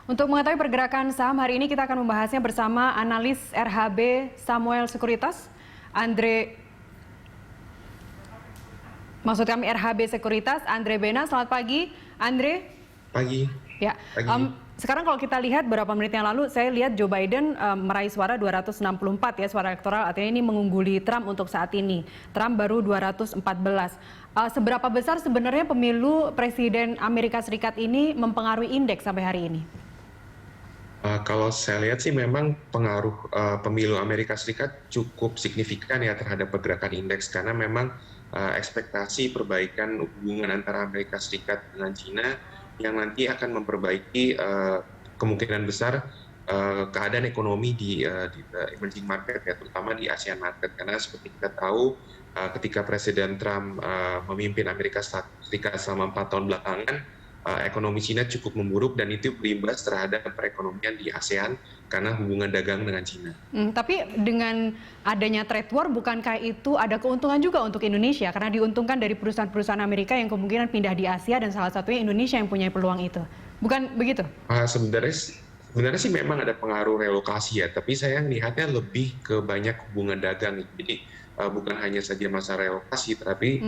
Untuk mengetahui pergerakan saham hari ini kita akan membahasnya bersama analis RHB Samuel Sekuritas, RHB Sekuritas, Andre Bena. Selamat pagi, Andre. Pagi. Ya, Pagi. sekarang kalau kita lihat beberapa menit yang lalu, saya lihat Joe Biden meraih suara 264 ya, suara elektoral, artinya ini mengungguli Trump untuk saat ini. Trump baru 214. Seberapa besar sebenarnya pemilu Presiden Amerika Serikat ini mempengaruhi indeks sampai hari ini? Kalau saya lihat sih memang pengaruh pemilu Amerika Serikat cukup signifikan ya terhadap pergerakan indeks, karena memang ekspektasi perbaikan hubungan antara Amerika Serikat dengan China yang nanti akan memperbaiki kemungkinan besar keadaan ekonomi di emerging market ya, terutama di ASEAN market. Karena seperti kita tahu ketika Presiden Trump memimpin Amerika Serikat selama 4 tahun belakangan, ekonomi Cina cukup memburuk dan itu berimbas terhadap perekonomian di ASEAN karena hubungan dagang dengan Cina. Tapi dengan adanya trade war, bukankah itu ada keuntungan juga untuk Indonesia? Karena diuntungkan dari perusahaan-perusahaan Amerika yang kemungkinan pindah di Asia dan salah satunya Indonesia yang punya peluang itu. Bukan begitu? Sebenarnya sih memang ada pengaruh relokasi ya, tapi saya melihatnya lebih ke banyak hubungan dagang. Jadi bukan hanya saja masalah relokasi, tapi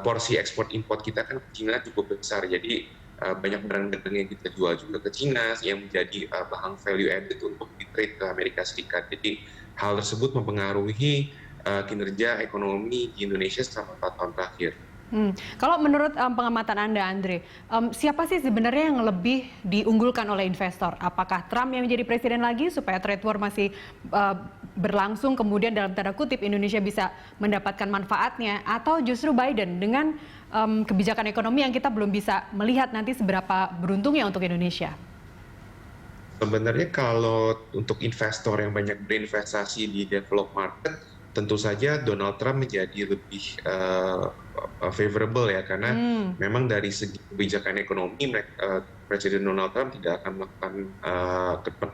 porsi ekspor import kita kan ke Cina cukup besar. Jadi banyak barang dagang yang kita jual juga ke Cina yang menjadi bahan value added untuk di-trade ke Amerika Serikat. Jadi hal tersebut mempengaruhi kinerja ekonomi di Indonesia selama 4 tahun terakhir. Kalau menurut pengamatan Anda, Andre, siapa sih sebenarnya yang lebih diunggulkan oleh investor? Apakah Trump yang menjadi presiden lagi supaya trade war masih berlangsung, kemudian dalam tanda kutip Indonesia bisa mendapatkan manfaatnya, atau justru Biden dengan kebijakan ekonomi yang kita belum bisa melihat nanti seberapa beruntungnya untuk Indonesia? Sebenarnya kalau untuk investor yang banyak berinvestasi di developed market, tentu saja Donald Trump menjadi lebih favorable ya, karena memang dari segi kebijakan ekonomi Presiden Donald Trump tidak akan melakukan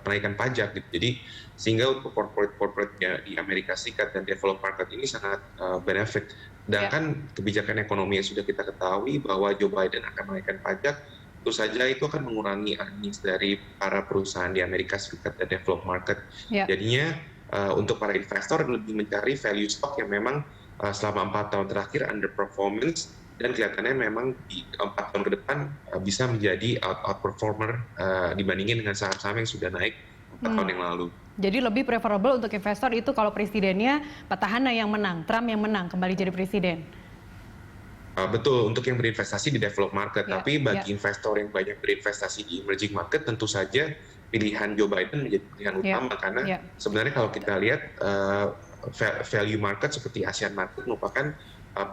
penaikan pajak gitu. Jadi sehingga untuk corporate di Amerika Serikat dan developed market ini sangat benefit. Sedangkan kebijakan ekonomi yang sudah kita ketahui bahwa Joe Biden akan menaikkan pajak, tentu saja itu akan mengurangi earnings dari para perusahaan di Amerika Serikat dan developed market. Jadinya untuk para investor lebih mencari value stock yang memang selama 4 tahun terakhir underperformance dan kelihatannya memang di 4 tahun ke depan bisa menjadi outperformer dibandingin dengan saham-saham yang sudah naik 4 tahun yang lalu. Jadi lebih preferable untuk investor itu kalau presidennya petahana yang menang, Trump yang menang kembali jadi presiden. Betul, untuk yang berinvestasi di developed market, tapi bagi investor yang banyak berinvestasi di emerging market, tentu saja pilihan Joe Biden menjadi pilihan utama, karena sebenarnya kalau kita lihat value market seperti ASEAN market merupakan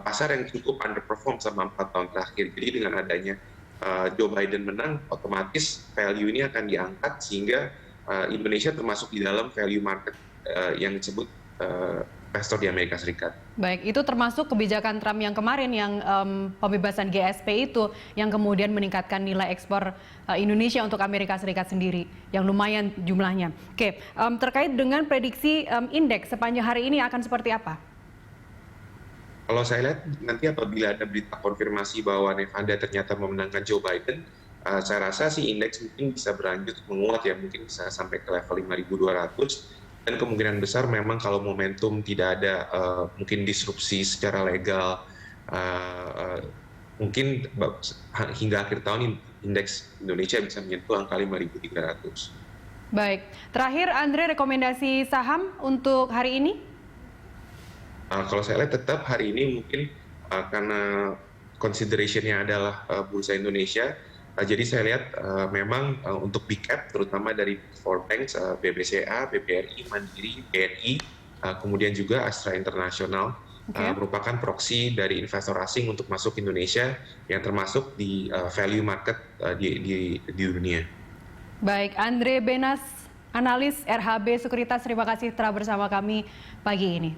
pasar yang cukup underperform selama 4 tahun terakhir. Jadi dengan adanya Joe Biden menang, otomatis value ini akan diangkat sehingga Indonesia termasuk di dalam value market yang disebut investor di Amerika Serikat. Baik, itu termasuk kebijakan Trump yang kemarin yang pembebasan GSP itu yang kemudian meningkatkan nilai ekspor Indonesia untuk Amerika Serikat sendiri yang lumayan jumlahnya. Oke, terkait dengan prediksi indeks sepanjang hari ini akan seperti apa? Kalau saya lihat nanti apabila ada berita konfirmasi bahwa Nevada ternyata memenangkan Joe Biden, saya rasa sih indeks mungkin bisa berlanjut menguat ya, mungkin bisa sampai ke level 5.200. Dan kemungkinan besar memang kalau momentum tidak ada mungkin disrupsi secara legal, mungkin hingga akhir tahun indeks Indonesia bisa menyentuh angka 5.300. Baik, terakhir Andre, rekomendasi saham untuk hari ini? Kalau saya lihat tetap hari ini mungkin karena consideration-nya adalah bursa Indonesia, jadi saya lihat memang untuk big cap terutama dari 4 banks, BBCA, BBRI, Mandiri, BNI, kemudian juga Astra International merupakan proksi dari investor asing untuk masuk Indonesia yang termasuk di value market di dunia. Baik, Andre Benas, analis RHB Sekuritas, terima kasih telah bersama kami pagi ini.